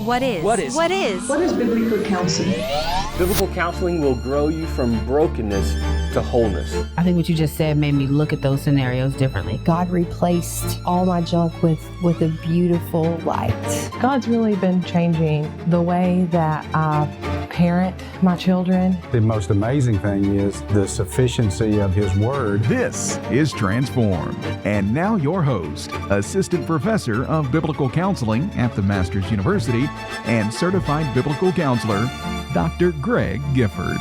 What is biblical counseling? Biblical counseling will grow you from brokenness to wholeness. I think what you just said made me look at those scenarios differently. God replaced all my junk with a beautiful light. God's really been changing the way that I parent my children. The most amazing thing is the sufficiency of His Word. This is Transformed. And now your host, Assistant Professor of Biblical Counseling at the Masters University and Certified Biblical Counselor, Dr. Greg Gifford.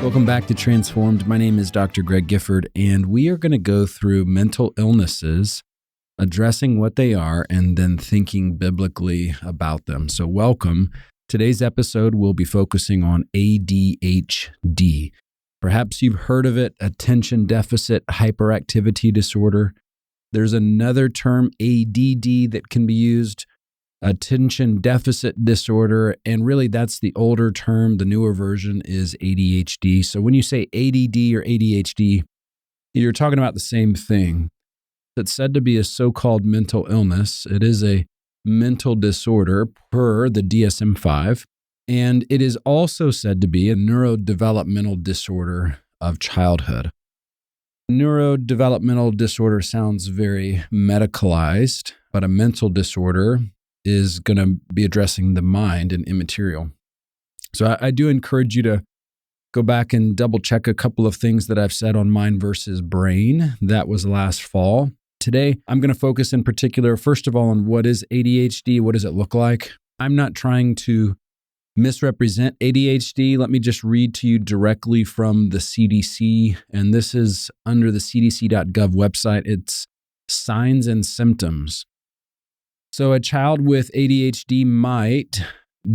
Welcome back to Transformed. My name is Dr. Greg Gifford, and we are going to go through mental illnesses, addressing what they are, and then thinking biblically about them. So welcome. Today's episode will be focusing on ADHD. Perhaps you've heard of it, attention deficit hyperactivity disorder. There's another term, ADD, that can be used, attention deficit disorder, and really that's the older term. The newer version is ADHD. So when you say ADD or ADHD, you're talking about the same thing. It's said to be a so-called mental illness. It is a mental disorder per the DSM-5, and it is also said to be a neurodevelopmental disorder of childhood. Neurodevelopmental disorder sounds very medicalized, but a mental disorder is going to be addressing the mind and immaterial. So I do encourage you to go back and double check a couple of things that I've said on Mind versus Brain. That was last fall. Today, I'm going to focus in particular, first of all, on what is ADHD, what does it look like? I'm not trying to misrepresent ADHD. Let me just read to you directly from the CDC, and this is under the cdc.gov website. It's signs and symptoms. So a child with ADHD might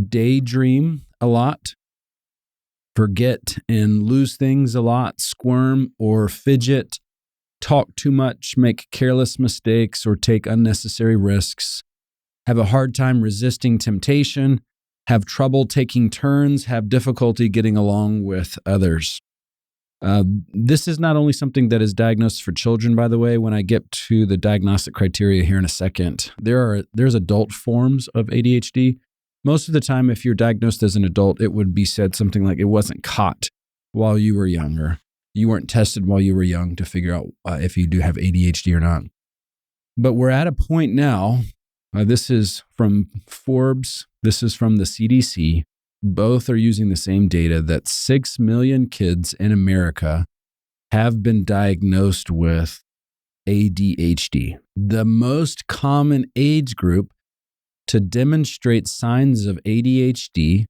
daydream a lot, forget and lose things a lot, squirm or fidget, talk too much, make careless mistakes, or take unnecessary risks, have a hard time resisting temptation, have trouble taking turns, have difficulty getting along with others. This is not only something that is diagnosed for children, by the way. When I get to the diagnostic criteria here in a second, there's adult forms of ADHD. Most of the time, if you're diagnosed as an adult, it would be said something like it wasn't caught while you were younger. You weren't tested while you were young to figure out if you do have ADHD or not. But we're at a point now, this is from Forbes, this is from the CDC, both are using the same data, that 6 million kids in America have been diagnosed with ADHD. The most common age group to demonstrate signs of ADHD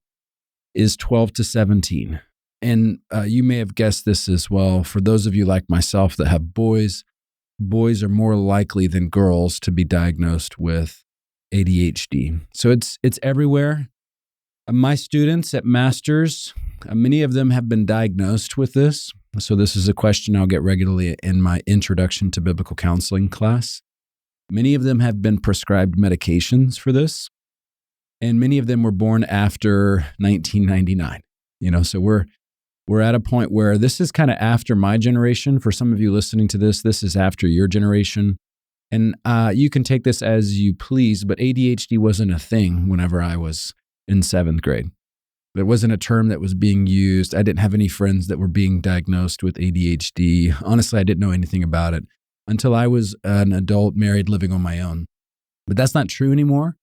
is 12 to 17. And you may have guessed this as well. For those of you like myself that have boys are more likely than girls to be diagnosed with ADHD. So it's everywhere. My students at Masters, many of them have been diagnosed with this. So this is a question I'll get regularly in my Introduction to Biblical Counseling class. Many of them have been prescribed medications for this, and many of them were born after 1999. So we're at a point where this is kind of after my generation. For some of you listening to this, this is after your generation. And you can take this as you please, but ADHD wasn't a thing whenever I was in 7th grade. It wasn't a term that was being used. I didn't have any friends that were being diagnosed with ADHD. Honestly, I didn't know anything about it until I was an adult, married, living on my own. But that's not true anymore.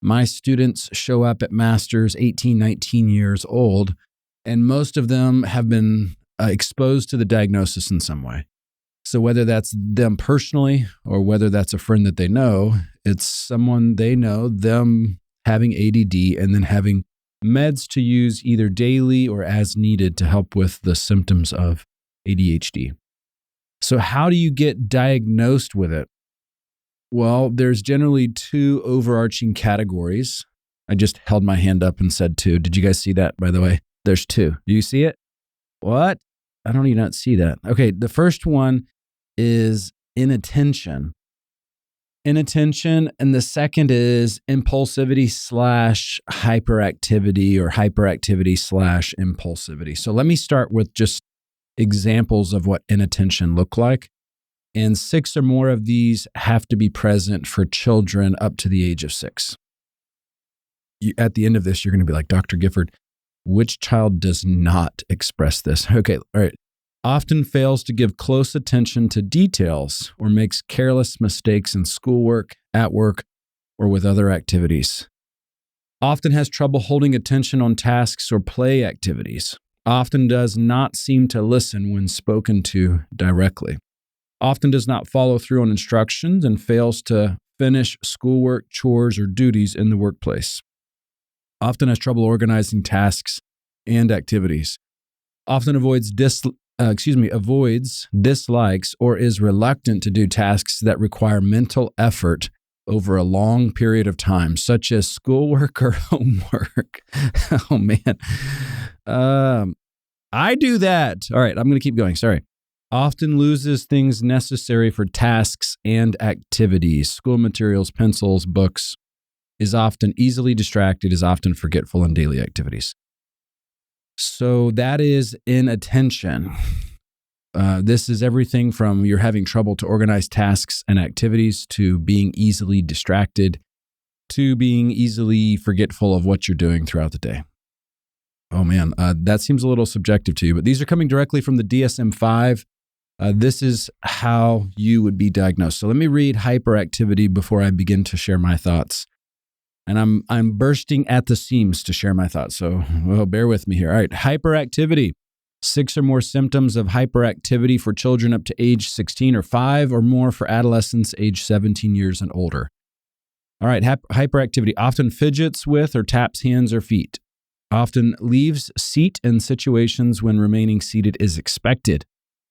My students show up at Masters 18, 19 years old, and most of them have been exposed to the diagnosis in some way. So whether that's them personally or whether that's a friend that they know, it's someone they know, them having ADD and then having meds to use either daily or as needed to help with the symptoms of ADHD. So how do you get diagnosed with it? Well, there's generally 2 overarching categories. I just held my hand up and said 2. Did you guys see that, by the way? There's 2. Do you see it? What? I don't even not see that. Okay, the first one is inattention. Inattention, and the second is impulsivity / hyperactivity or hyperactivity / impulsivity. So let me start with just examples of what inattention look like. And 6 or more of these have to be present for children up to the age of 6. At the end of this, you're going to be like, Dr. Gifford, which child does not express this? Okay, all right. Often fails to give close attention to details or makes careless mistakes in schoolwork, at work, or with other activities. Often has trouble holding attention on tasks or play activities. Often does not seem to listen when spoken to directly. Often does not follow through on instructions and fails to finish schoolwork, chores, or duties in the workplace. Often has trouble organizing tasks and activities. Often avoids dislikes, or is reluctant to do tasks that require mental effort over a long period of time, such as schoolwork or homework. Oh, man. I do that. All right, I'm going to keep going. Sorry. Often loses things necessary for tasks and activities, school materials, pencils, books, is often easily distracted, is often forgetful in daily activities. So that is inattention. This is everything from you're having trouble to organize tasks and activities to being easily distracted to being easily forgetful of what you're doing throughout the day. Oh man, that seems a little subjective to you, but these are coming directly from the DSM-5. This is how you would be diagnosed. So let me read hyperactivity before I begin to share my thoughts. And I'm bursting at the seams to share my thoughts. So bear with me here. All right, hyperactivity. 6 or more symptoms of hyperactivity for children up to age 16 or 5 or more for adolescents age 17 years and older. All right, hyperactivity often fidgets with or taps hands or feet. Often leaves seat in situations when remaining seated is expected.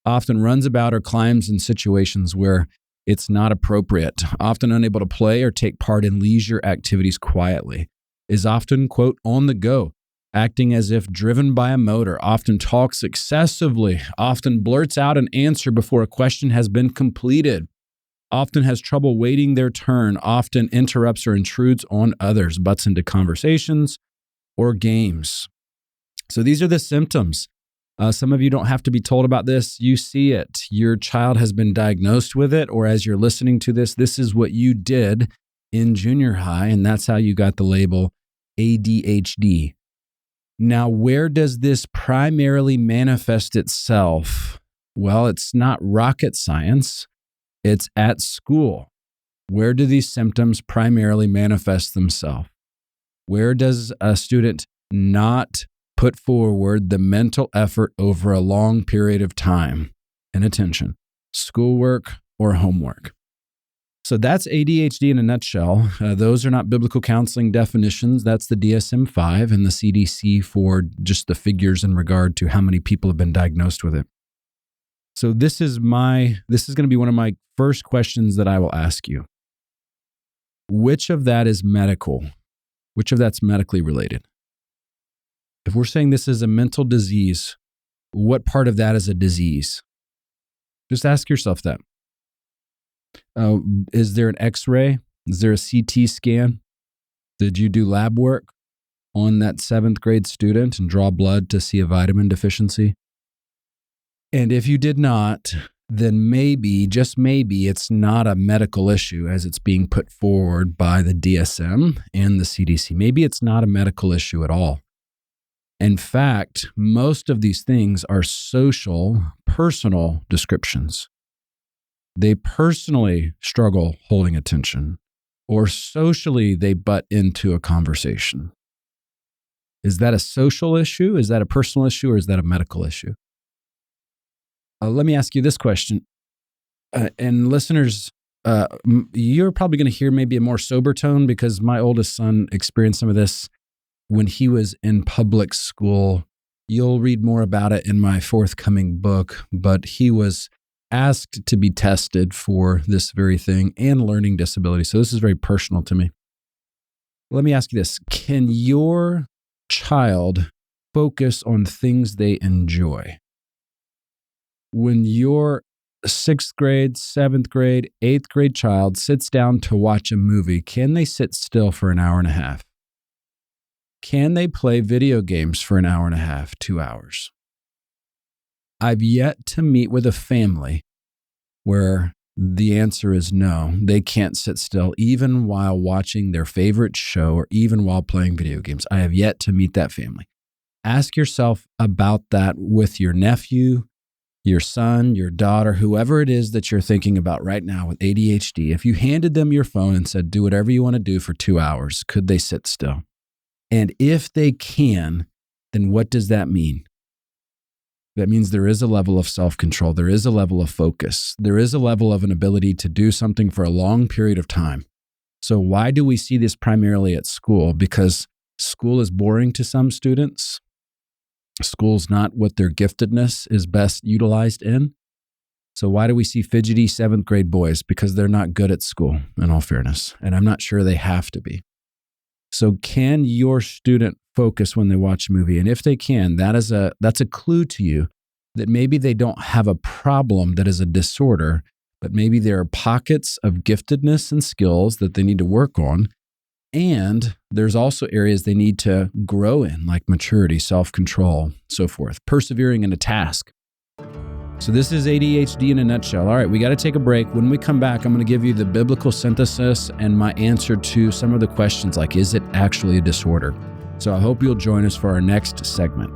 Often runs about or climbs in situations where it's not appropriate. Often unable to play or take part in leisure activities quietly. Is often, quote, on the go, acting as if driven by a motor. Often talks excessively. Often blurts out an answer before a question has been completed. Often has trouble waiting their turn. Often interrupts or intrudes on others. Butts into conversations or games. So these are the symptoms. Some of you don't have to be told about this. You see it. Your child has been diagnosed with it, or as you're listening to this, this is what you did in junior high, and that's how you got the label ADHD. Now, where does this primarily manifest itself? Well, it's not rocket science. It's at school. Where do these symptoms primarily manifest themselves? Where does a student not put forward the mental effort over a long period of time and attention? Schoolwork or homework? So that's ADHD in a nutshell. Those are not biblical counseling definitions. That's the DSM-5 and the CDC for just the figures in regard to how many people have been diagnosed with it. So this is going to be one of my first questions that I will ask you. Which of that is medical? Which of that's medically related? If we're saying this is a mental disease, what part of that is a disease? Just ask yourself that. Is there an X-ray? Is there a CT scan? Did you do lab work on that 7th grade student and draw blood to see a vitamin deficiency? And if you did not, then maybe, just maybe, it's not a medical issue as it's being put forward by the DSM and the CDC. Maybe it's not a medical issue at all. In fact, most of these things are social, personal descriptions. They personally struggle holding attention, or socially they butt into a conversation. Is that a social issue? Is that a personal issue? Or is that a medical issue? Let me ask you this question. And listeners, you're probably going to hear maybe a more sober tone because my oldest son experienced some of this when he was in public school. You'll read more about it in my forthcoming book, but he was asked to be tested for this very thing and learning disability. So this is very personal to me. Let me ask you this. Can your child focus on things they enjoy? When your 6th grade, 7th grade, 8th grade child sits down to watch a movie, can they sit still for an hour and a half? Can they play video games for an hour and a half, 2 hours? I've yet to meet with a family where the answer is no. They can't sit still even while watching their favorite show or even while playing video games. I have yet to meet that family. Ask yourself about that with your nephew, your son, your daughter, whoever it is that you're thinking about right now with ADHD. If you handed them your phone and said, do whatever you want to do for 2 hours, could they sit still? And if they can, then what does that mean? That means there is a level of self-control. There is a level of focus. There is a level of an ability to do something for a long period of time. So why do we see this primarily at school? Because school is boring to some students. School's not what their giftedness is best utilized in. So why do we see fidgety 7th grade boys? Because they're not good at school, in all fairness. And I'm not sure they have to be. So can your student focus when they watch a movie? And if they can, that's a clue to you that maybe they don't have a problem that is a disorder, but maybe there are pockets of giftedness and skills that they need to work on. And there's also areas they need to grow in, like maturity, self-control, so forth, persevering in a task. So this is ADHD in a nutshell. All right, we got to take a break. When we come back, I'm going to give you the biblical synthesis and my answer to some of the questions like, is it actually a disorder? So I hope you'll join us for our next segment.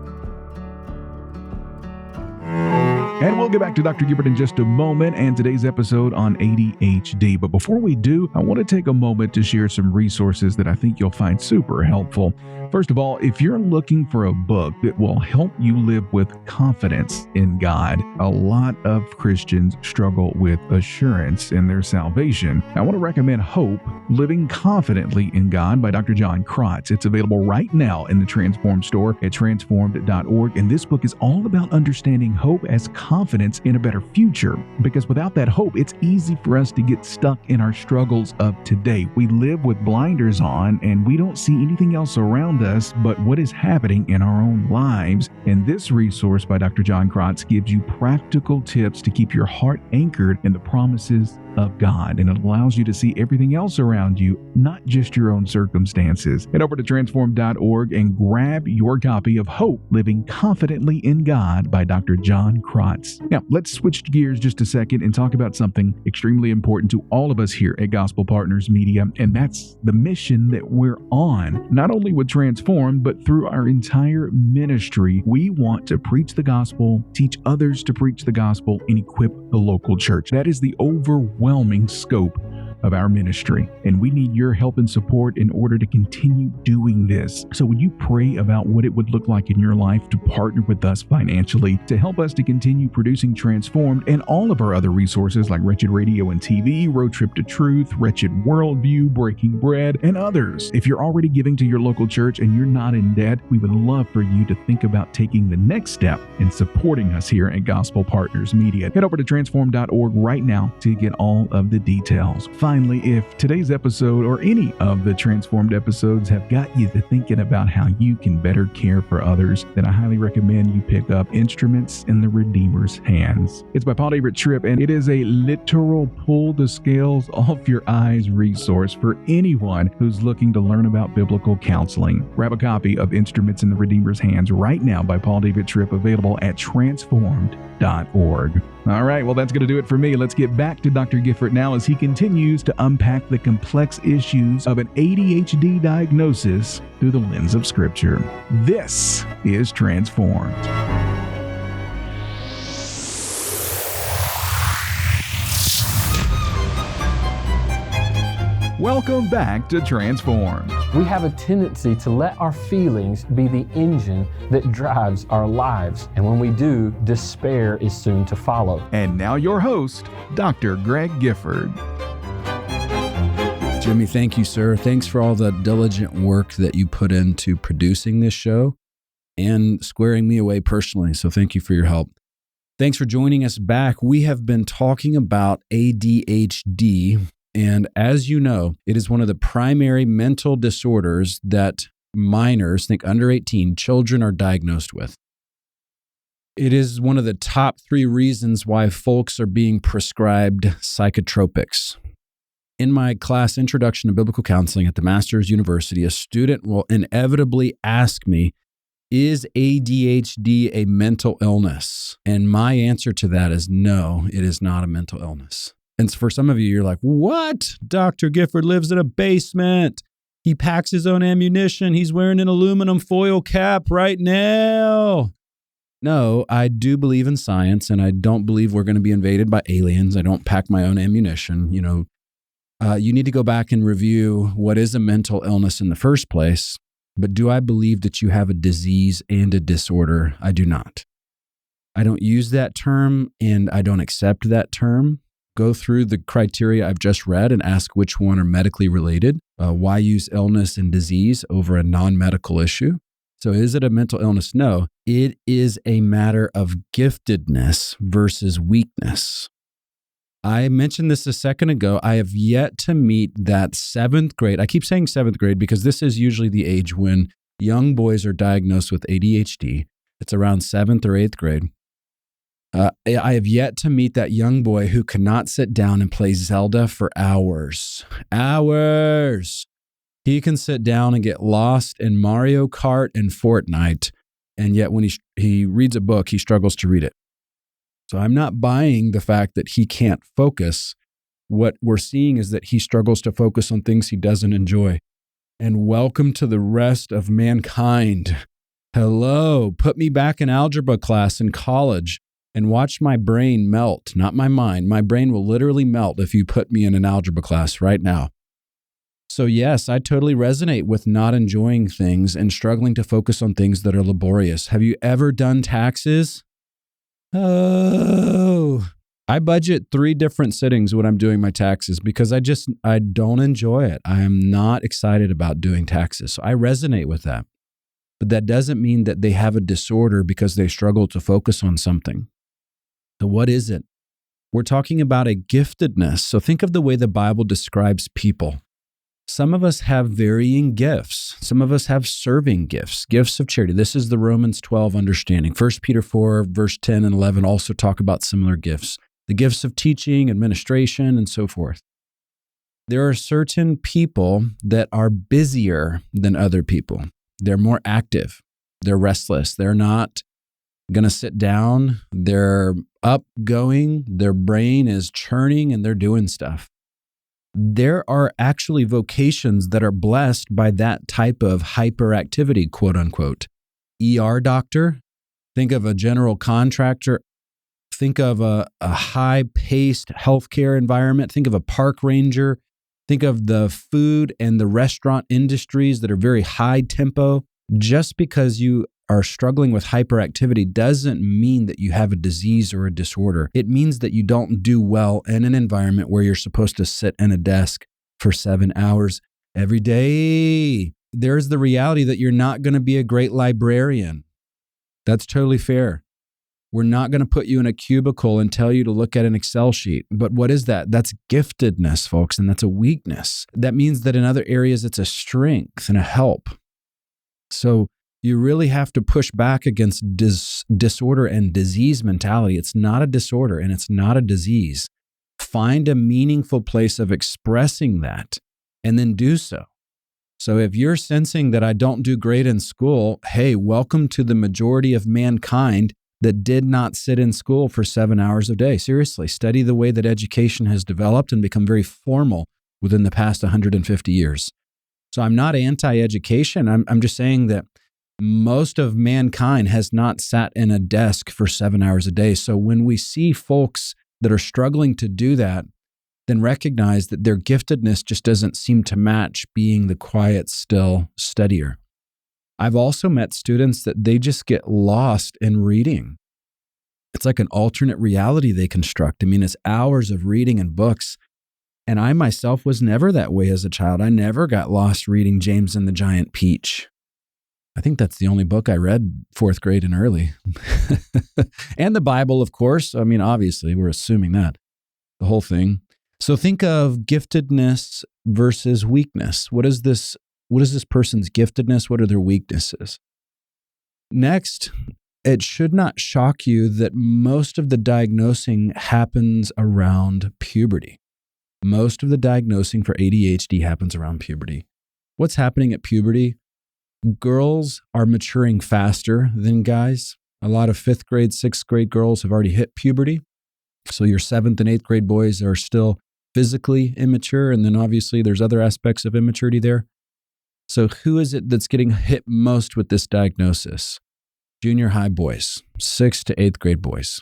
And we'll get back to Dr. Gifford in just a moment and today's episode on ADHD. But before we do, I want to take a moment to share some resources that I think you'll find super helpful. First of all, if you're looking for a book that will help you live with confidence in God, a lot of Christians struggle with assurance in their salvation. I want to recommend Hope, Living Confidently in God by Dr. John Krotz. It's available right now in the Transformed store at transformed.org. And this book is all about understanding hope as confidence in a better future. Because without that hope, it's easy for us to get stuck in our struggles of today. We live with blinders on and we don't see anything else around us but what is happening in our own lives. And this resource by Dr. John Krotz gives you practical tips to keep your heart anchored in the promises of God, and it allows you to see everything else around you, not just your own circumstances. Head over to transform.org and grab your copy of Hope, Living Confidently in God by Dr. John Krotz. Now, let's switch gears just a second and talk about something extremely important to all of us here at Gospel Partners Media, and that's the mission that we're on. Not only with Transform, but through our entire ministry, we want to preach the gospel, teach others to preach the gospel, and equip the local church. That is the overwhelming scope of our ministry, and we need your help and support in order to continue doing this. So would you pray about what it would look like in your life to partner with us financially to help us to continue producing Transformed and all of our other resources like Wretched Radio and TV, Road Trip to Truth, Wretched Worldview, Breaking Bread, and others. If you're already giving to your local church and you're not in debt, we would love for you to think about taking the next step in supporting us here at Gospel Partners Media. Head over to transform.org right now to get all of the details. Finally, if today's episode or any of the Transformed episodes have got you to thinking about how you can better care for others, then I highly recommend you pick up Instruments in the Redeemer's Hands. It's by Paul David Tripp, and it is a literal pull the scales off your eyes resource for anyone who's looking to learn about biblical counseling. Grab a copy of Instruments in the Redeemer's Hands right now by Paul David Tripp, available at transformed.org. All right, well, that's going to do it for me. Let's get back to Dr. Gifford now as he continues to unpack the complex issues of an ADHD diagnosis through the lens of Scripture. This is Transformed. Welcome back to Transformed. We have a tendency to let our feelings be the engine that drives our lives. And when we do, despair is soon to follow. And now your host, Dr. Greg Gifford. Jimmy, thank you, sir. Thanks for all the diligent work that you put into producing this show and squaring me away personally. So thank you for your help. Thanks for joining us back. We have been talking about ADHD. And as you know, it is one of the primary mental disorders that minors, think under 18, children are diagnosed with. It is one of the top 3 reasons why folks are being prescribed psychotropics. In my class, Introduction to Biblical Counseling at the Master's University, a student will inevitably ask me, Is ADHD a mental illness? And my answer to that is no, it is not a mental illness. And for some of you, you're like, what? Dr. Gifford lives in a basement. He packs his own ammunition. He's wearing an aluminum foil cap right now. No, I do believe in science, and I don't believe we're going to be invaded by aliens. I don't pack my own ammunition. You need to go back and review what is a mental illness in the first place. But do I believe that you have a disease and a disorder? I do not. I don't use that term, and I don't accept that term. Go through the criteria I've just read and ask which one are medically related. Why use illness and disease over a non-medical issue? So is it a mental illness? No, it is a matter of giftedness versus weakness. I mentioned this a second ago. I have yet to meet that 7th grade. I keep saying 7th grade because this is usually the age when young boys are diagnosed with ADHD. It's around 7th or 8th grade. I have yet to meet that young boy who cannot sit down and play Zelda for hours. Hours. He can sit down and get lost in Mario Kart and Fortnite, and yet when he reads a book, he struggles to read it. So I'm not buying the fact that he can't focus. What we're seeing is that he struggles to focus on things he doesn't enjoy. And welcome to the rest of mankind. Hello, put me back in algebra class in college and watch my brain melt, not my mind. My brain will literally melt if you put me in an algebra class right now. So yes, I totally resonate with not enjoying things and struggling to focus on things that are laborious. Have you ever done taxes? Oh, I budget 3 different sittings when I'm doing my taxes because I don't enjoy it. I am not excited about doing taxes. So I resonate with that. But that doesn't mean that they have a disorder because they struggle to focus on something. So what is it? We're talking about a giftedness. So think of the way the Bible describes people. Some of us have varying gifts. Some of us have serving gifts, gifts of charity. This is the Romans 12 understanding. 1 Peter 4, verse 10 and 11 also talk about similar gifts. The gifts of teaching, administration, and so forth. There are certain people that are busier than other people. They're more active. They're restless. They're not going to sit down. They're upgoing. Their brain is churning and they're doing stuff. There are actually vocations that are blessed by that type of hyperactivity, quote unquote. ER doctor, think of a general contractor, think of a high-paced healthcare environment, think of a park ranger, think of the food and the restaurant industries that are very high tempo. Just because you are struggling with hyperactivity doesn't mean that you have a disease or a disorder. It means that you don't do well in an environment where you're supposed to sit in a desk for 7 hours every day. There's the reality that you're not going to be a great librarian. That's totally fair. We're not going to put you in a cubicle and tell you to look at an Excel sheet. But what is that? That's giftedness, folks, and that's a weakness. That means that in other areas, it's a strength and a help. So you really have to push back against disorder and disease mentality. It's not a disorder and it's not a disease. Find a meaningful place of expressing that and then do so. So if you're sensing that I don't do great in school, hey, welcome to the majority of mankind that did not sit in school for 7 hours a day. Seriously, study the way that education has developed and become very formal within the past 150 years. So I'm not anti-education. I'm just saying that most of mankind has not sat in a desk for 7 hours a day. So when we see folks that are struggling to do that, then recognize that their giftedness just doesn't seem to match being the quiet, still studier. I've also met students that they just get lost in reading. It's like an alternate reality they construct. I mean, it's hours of reading and books. And I myself was never that way as a child. I never got lost reading James and the Giant Peach. I think that's the only book I read 4th grade and early. And the Bible, of course. I mean, obviously, we're assuming that, the whole thing. So think of giftedness versus weakness. What is this person's giftedness? What are their weaknesses? Next, it should not shock you that most of the diagnosing happens around puberty. Most of the diagnosing for ADHD happens around puberty. What's happening at puberty? girls are maturing faster than guys. A lot of 5th grade, 6th grade girls have already hit puberty. So your 7th and 8th grade boys are still physically immature. And then obviously there's other aspects of immaturity there. So who is it that's getting hit most with this diagnosis? Junior high boys, 6th to 8th grade boys.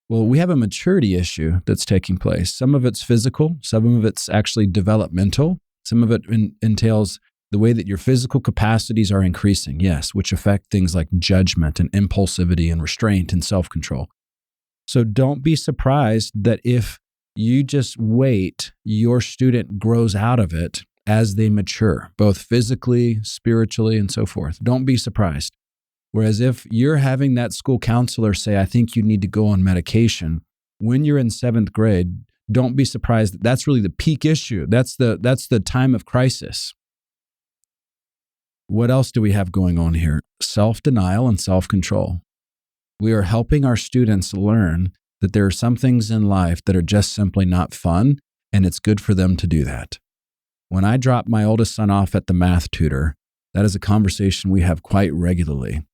Well, we have a maturity issue that's taking place. Some of it's physical, some of it's actually developmental. Some of it entails the way that your physical capacities are increasing, yes, which affect things like judgment and impulsivity and restraint and self-control. So don't be surprised that if you just wait, your student grows out of it as they mature, both physically, spiritually, and so forth. Don't be surprised. Whereas if you're having that school counselor say, I think you need to go on medication, when you're in 7th grade, don't be surprised that that's really the peak issue. That's the time of crisis. What else do we have going on here? Self-denial and self-control. We are helping our students learn that there are some things in life that are just simply not fun, and it's good for them to do that. When I drop my oldest son off at the math tutor, that is a conversation we have quite regularly.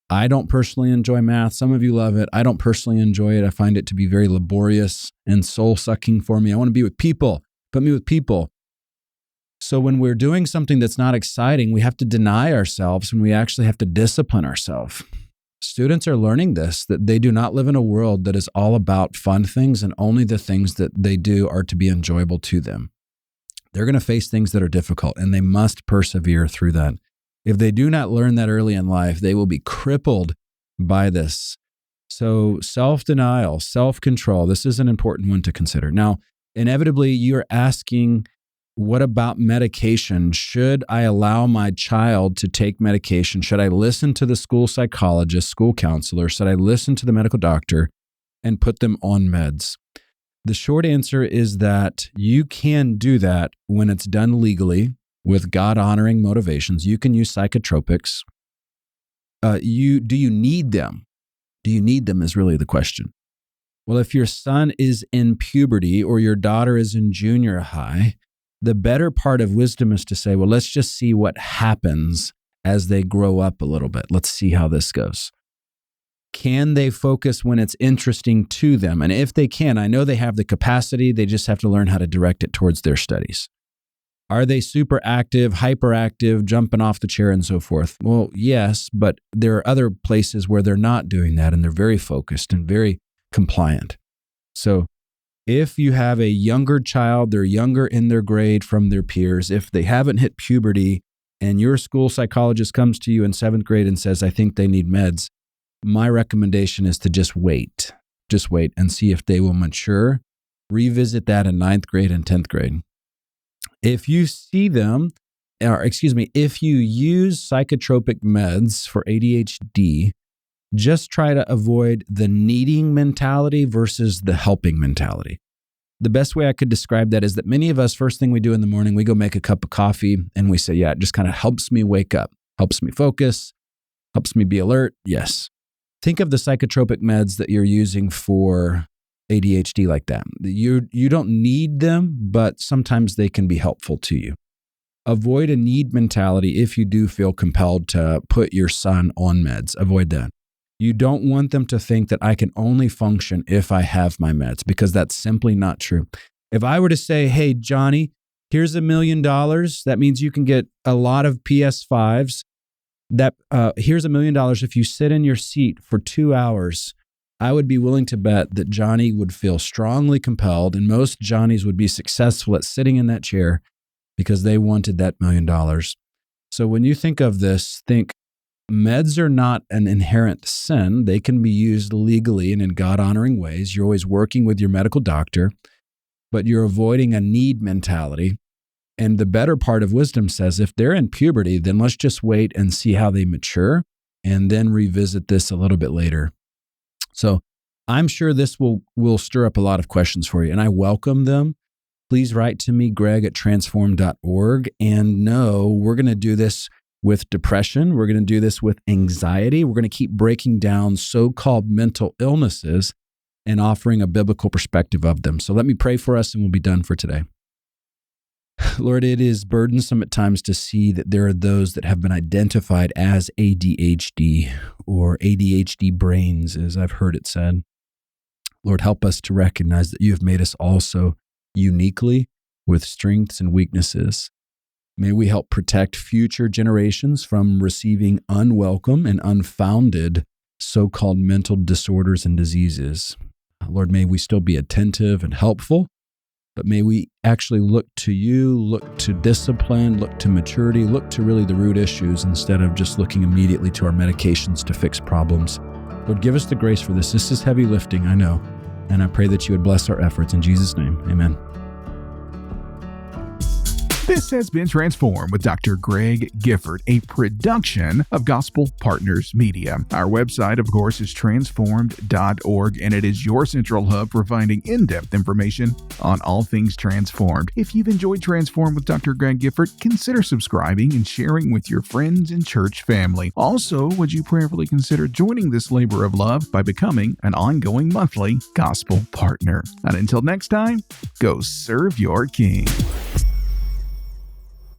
I don't personally enjoy math. Some of you love it. I don't personally enjoy it. I find it to be very laborious and soul-sucking for me. I want to be with people. Put me with people. So when we're doing something that's not exciting, we have to deny ourselves and we actually have to discipline ourselves. Students are learning this, that they do not live in a world that is all about fun things and only the things that they do are to be enjoyable to them. They're going to face things that are difficult and they must persevere through that. If they do not learn that early in life, they will be crippled by this. So self-denial, self-control, this is an important one to consider. Now, inevitably, you're asking, what about medication? Should I allow my child to take medication? Should I listen to the school psychologist, school counselor? Should I listen to the medical doctor and put them on meds? The short answer is that you can do that when it's done legally with God-honoring motivations. You can use psychotropics. Do you need them? Do you need them is really the question. Well, if your son is in puberty or your daughter is in junior high, the better part of wisdom is to say, well, let's just see what happens as they grow up a little bit. Let's see how this goes. Can they focus when it's interesting to them? And if they can, I know they have the capacity. They just have to learn how to direct it towards their studies. Are they super active, hyperactive, jumping off the chair and so forth? Well, yes, but there are other places where they're not doing that and they're very focused and very compliant. So if you have a younger child, they're younger in their grade from their peers, if they haven't hit puberty and your school psychologist comes to you in 7th grade and says, I think they need meds, my recommendation is to just wait and see if they will mature. Revisit that in 9th grade and 10th grade. If you see them, if you use psychotropic meds for ADHD, just try to avoid the needing mentality versus the helping mentality. The best way I could describe that is that many of us, first thing we do in the morning, we go make a cup of coffee and we say, yeah, it just kind of helps me wake up, helps me focus, helps me be alert. Yes. Think of the psychotropic meds that you're using for ADHD like that. You don't need them, but sometimes they can be helpful to you. Avoid a need mentality if you do feel compelled to put your son on meds. Avoid that. You don't want them to think that I can only function if I have my meds, because that's simply not true. If I were to say, hey, Johnny, here's $1 million, that means you can get a lot of PS5s. Here's $1 million if you sit in your seat for 2 hours. I would be willing to bet that Johnny would feel strongly compelled, and most Johnnies would be successful at sitting in that chair because they wanted that $1 million. So when you think of this, think meds are not an inherent sin. They can be used legally and in God-honoring ways. You're always working with your medical doctor, but you're avoiding a need mentality. And the better part of wisdom says if they're in puberty, then let's just wait and see how they mature and then revisit this a little bit later. So I'm sure this will stir up a lot of questions for you, and I welcome them. Please write to me, greg@transform.org. And no, we're going to do this with depression. We're going to do this with anxiety. We're going to keep breaking down so-called mental illnesses and offering a biblical perspective of them. So let me pray for us, and we'll be done for today. Lord, it is burdensome at times to see that there are those that have been identified as ADHD or ADHD brains, as I've heard it said. Lord, help us to recognize that you have made us also uniquely with strengths and weaknesses. May we help protect future generations from receiving unwelcome and unfounded so-called mental disorders and diseases. Lord, may we still be attentive and helpful, but may we actually look to you, look to discipline, look to maturity, look to really the root issues instead of just looking immediately to our medications to fix problems. Lord, give us the grace for this. This is heavy lifting, I know, and I pray that you would bless our efforts. In Jesus' name, amen. This has been Transform with Dr. Greg Gifford, a production of Gospel Partners Media. Our website, of course, is transformed.org, and it is your central hub for finding in-depth information on all things Transformed. If you've enjoyed Transform with Dr. Greg Gifford, consider subscribing and sharing with your friends and church family. Also, would you prayerfully consider joining this labor of love by becoming an ongoing monthly Gospel Partner? And until next time, go serve your King.